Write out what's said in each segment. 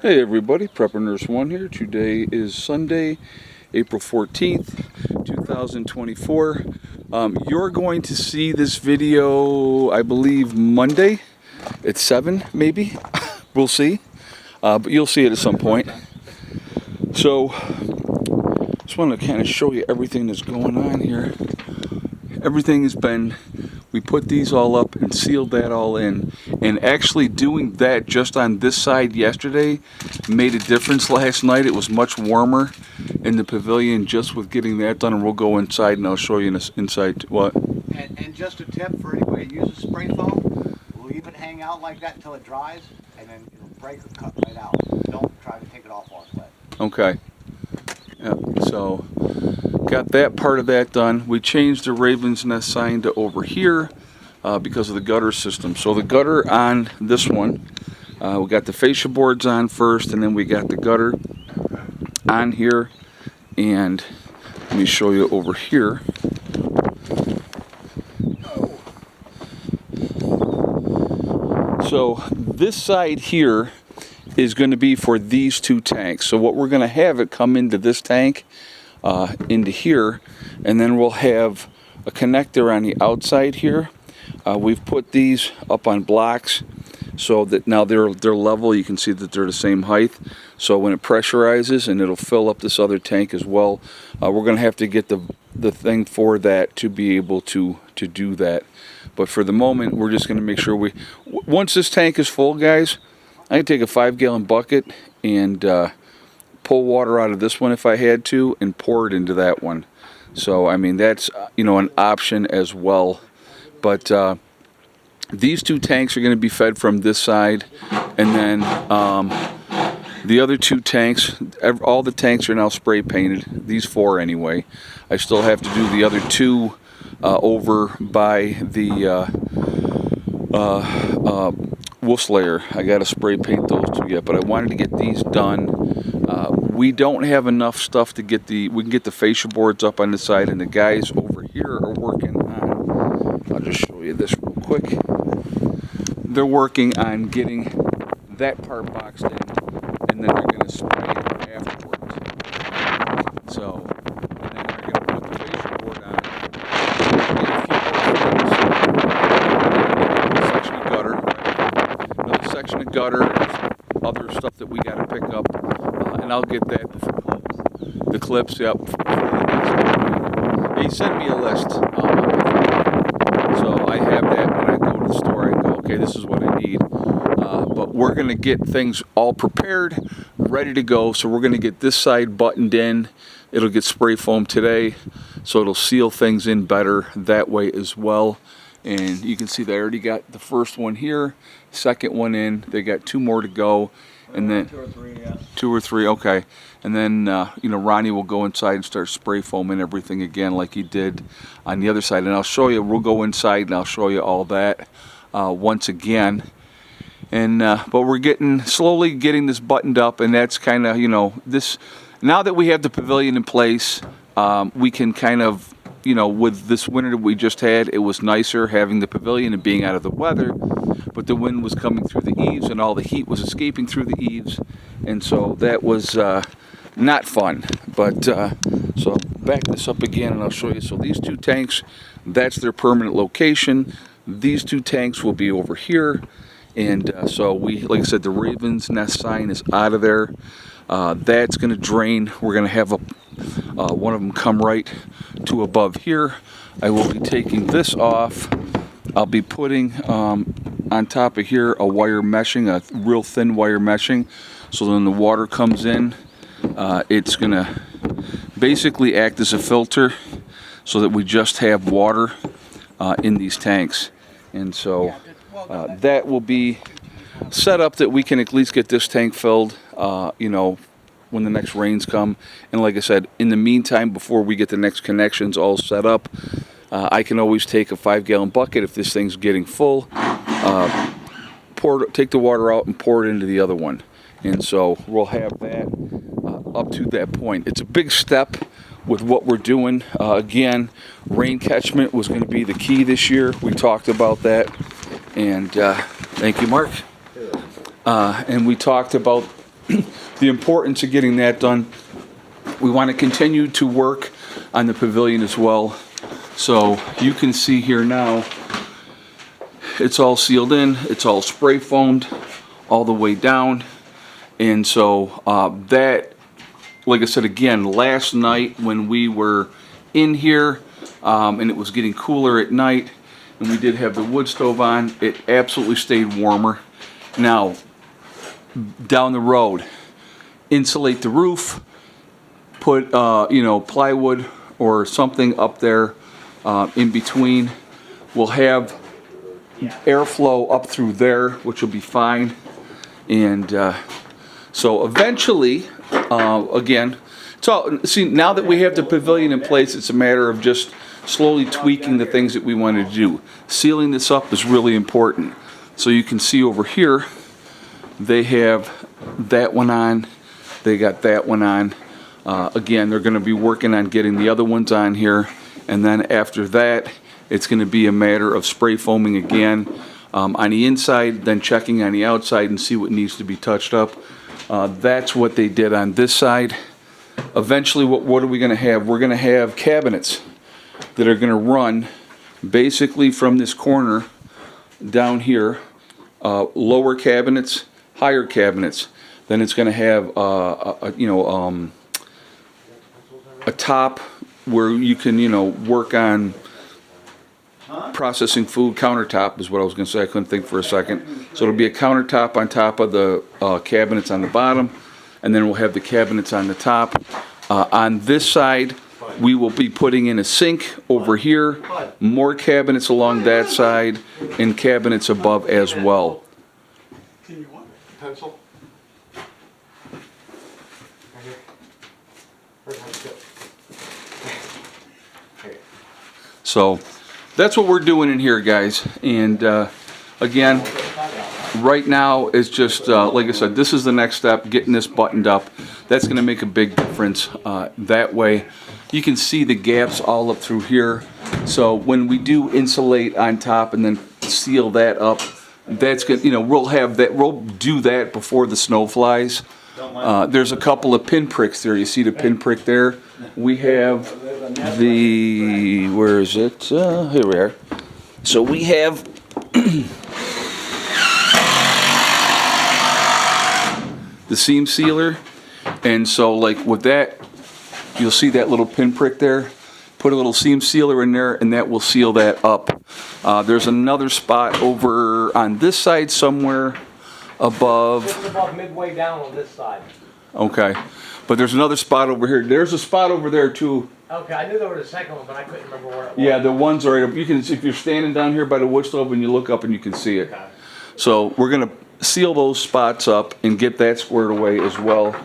Hey everybody, Prepper Nurse 1 here. Today is Sunday, April 14th, 2024. You're going to see this video, I believe, Monday at 7, maybe. We'll see. But you'll see it at some point. So, just want to kind of show you everything that's going on here. Everything has been, we put these all up and sealed that all in. And actually doing that just on this side yesterday made a difference last night. It was much warmer in the pavilion just with getting that done. And we'll go inside and I'll show you inside what. And just a tip for anybody that uses spray foam, leave it hang out like that until it dries, and then it'll break or cut right out. Don't try to take it off while it's wet. Okay. Yeah, so got that part of that done. We changed the Raven's Nest sign to over here because of the gutter system. So the gutter on this one, we got the fascia boards on first, and then we got the gutter on here. And let me show you over here. So this side here is going to be for these two tanks. So what we're going to have it come into this tank, into here, and then we'll have a connector on the outside here. We've put these up on blocks so that now they're level. You can see that they're the same height. So when it pressurizes, and it'll fill up this other tank as well, we're going to have to get the thing for that to be able to do that. But for the moment, we're just going to make sure once this tank is full, guys, I can take a 5-gallon bucket and pull water out of this one if I had to and pour it into that one. So I mean, that's an option as well. But these two tanks are going to be fed from this side, and then the other two tanks, all the tanks are now spray painted. These 4 anyway. I still have to do the other 2 over by the wolf layer. I got to spray paint those 2 yet, but I wanted to get these done. We don't have enough stuff to get we can get the fascia boards up on the side, and the guys over here are working on, I'll just show you this real quick. They're working on getting that part boxed in, and then they're going to spray it afterwards. So, and then they're going to put the fascia board on. Another section of gutter, other stuff that we got to pick up, and I'll get that the clips, yep. He sent me a list, so I have that when I go to the store. I go, okay, this is what I need. But we're going to get things all prepared, ready to go. So we're going to get this side buttoned in. It'll get spray foam today, so it'll seal things in better that way as well. And you can see they already got the first one here, second one in. They got 2 more to go, and then 2 or 3, yeah. 2 or 3, okay. And then Ronnie will go inside and start spray foaming everything again, like he did on the other side. And I'll show you. We'll go inside and I'll show you all that once again. And but we're slowly getting this buttoned up, and that's kind of this. Now that we have the pavilion in place, we can kind of. With this winter that we just had, it was nicer having the pavilion and being out of the weather, but the wind was coming through the eaves and all the heat was escaping through the eaves, and so that was not fun. But so back this up again and I'll show you. So these 2 tanks, that's their permanent location. These 2 tanks will be over here, and so like I said, the Raven's Nest sign is out of there. That's going to drain. We're going to have one of them come right to above here. I will be taking this off. I'll be putting on top of here a wire meshing, a real thin wire meshing, so when the water comes in, it's going to basically act as a filter so that we just have water in these tanks. And so that will be set up that we can at least get this tank filled, when the next rains come. And like I said, in the meantime, before we get the next connections all set up, I can always take a 5-gallon bucket if this thing's getting full, take the water out and pour it into the other one. And so we'll have that up to that point. It's a big step with what we're doing. Again, rain catchment was going to be the key this year. We talked about that. And thank you, Mark. And we talked about the importance of getting that done. We want to continue to work on the pavilion as well. So you can see here now, it's all sealed in, it's all spray foamed all the way down. And so that, like I said again, last night when we were in here and it was getting cooler at night and we did have the wood stove on, it absolutely stayed warmer. Now, down the road, insulate the roof, put plywood or something up there in between. We'll have airflow up through there, which will be fine. And so eventually, again, so see, now that we have the pavilion in place, it's a matter of just slowly tweaking the things that we want to do. Sealing this up is really important. So you can see over here, they have that one on, they got that one on. Again, they're going to be working on getting the other ones on here, and then after that, it's going to be a matter of spray foaming again on the inside, then checking on the outside and see what needs to be touched up. That's what they did on this side. Eventually, what are we going to have? We're going to have cabinets that are going to run basically from this corner down here, lower cabinets, higher cabinets. Then it's going to have a top where you can work on processing food. Countertop is what I was going to say. I couldn't think for a second. So it'll be a countertop on top of the cabinets on the bottom, and then we'll have the cabinets on the top. On this side, we will be putting in a sink over here, more cabinets along that side, and cabinets above as well. Can you want pencil? So that's what we're doing in here, guys. And again, right now it's just like I said, this is the next step, getting this buttoned up. That's going to make a big difference. That way you can see the gaps all up through here. So when we do insulate on top and then seal that up, that's good. We'll have that. We'll do that before the snow flies. There's a couple of pinpricks there. You see the pinprick there? We have the, where is it? Here we are. So we have the seam sealer, and so like with that, you'll see that little pinprick there. Put a little seam sealer in there, and that will seal that up. There's another spot over on this side somewhere above. Just about midway down on this side. Okay, but there's another spot over here. There's a spot over there too. Okay, I knew there was a second one, but I couldn't remember where it was. Yeah, the ones are. You can, if you're standing down here by the wood stove and you look up and you can see it. Okay. So we're gonna seal those spots up and get that squared away as well.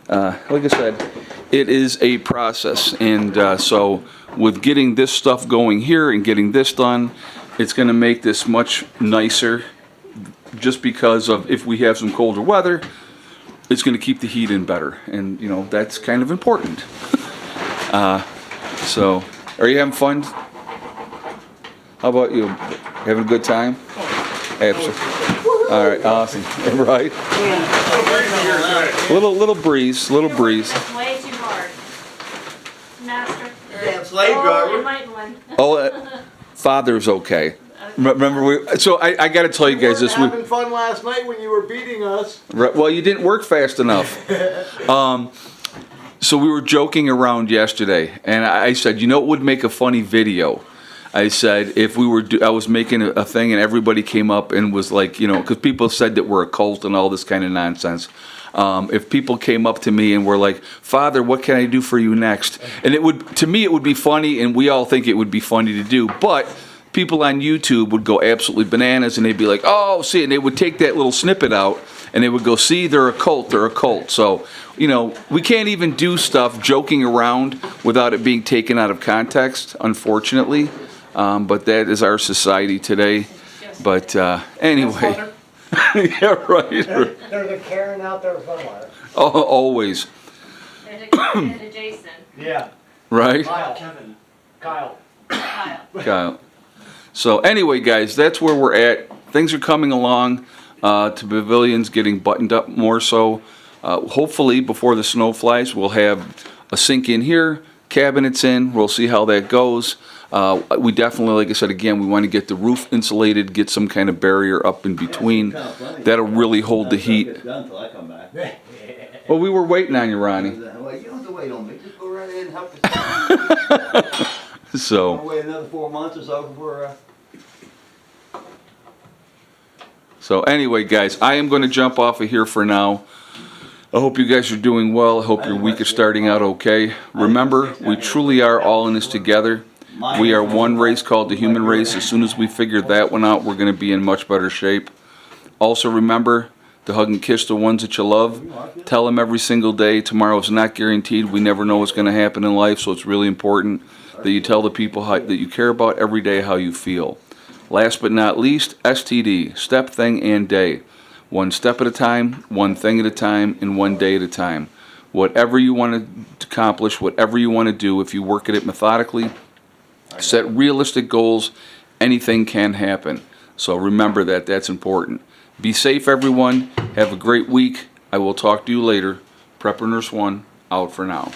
Like I said, it is a process, and so with getting this stuff going here and getting this done, it's gonna make this much nicer. Just because of if we have some colder weather, it's going to keep the heat in better, and that's kind of important. So, are you having fun? How about you? Having a good time? Absolutely. All right, awesome. Right? Little breeze, little breeze. It's way too hard. Master. Damn slave Oh, driver. you might win. Oh, Father's okay. Remember, so I got to tell you guys this. We were having fun last night when you were beating us. Right, well, you didn't work fast enough. So we were joking around yesterday, and I said, it would make a funny video. I said, if we were, I was making a thing, and everybody came up and was like, because people said that we're a cult and all this kind of nonsense. If people came up to me and were like, Father, what can I do for you next? And to me, it would be funny, and we all think it would be funny to do, but people on YouTube would go absolutely bananas, and they'd be like, oh, see, and they would take that little snippet out, and they would go, see, they're a cult. So, we can't even do stuff joking around without it being taken out of context, unfortunately. But that is our society today. But anyway. Yeah, right. There's a Karen out there somewhere. Oh, always. There's a Jason. Yeah. Right? Kyle. Kevin. Kyle. Kyle. So anyway, guys, that's where we're at. Things are coming along. To Pavilion's getting buttoned up more so. Hopefully, before the snow flies, we'll have a sink in here, cabinets in. We'll see how that goes. We definitely, like I said again, we want to get the roof insulated, get some kind of barrier up in between. That'll really hold the heat. Well, we were waiting on you, Ronnie. Well, you don't have to wait on me. Just go right ahead and help us. So. We'll wait another 4 months or so before. So anyway, guys, I am going to jump off of here for now. I hope you guys are doing well. I hope your week is starting out okay. Remember, we truly are all in this together. We are one race called the human race. As soon as we figure that one out, we're going to be in much better shape. Also remember to hug and kiss the ones that you love. Tell them every single day. Tomorrow is not guaranteed. We never know what's going to happen in life, so it's really important that you tell the people that you care about every day how you feel. Last but not least, STD, step, thing, and day. One step at a time, one thing at a time, and one day at a time. Whatever you want to accomplish, whatever you want to do, if you work at it methodically, set realistic goals, anything can happen. So remember that, that's important. Be safe, everyone. Have a great week. I will talk to you later. Prepper Nurse 1, out for now.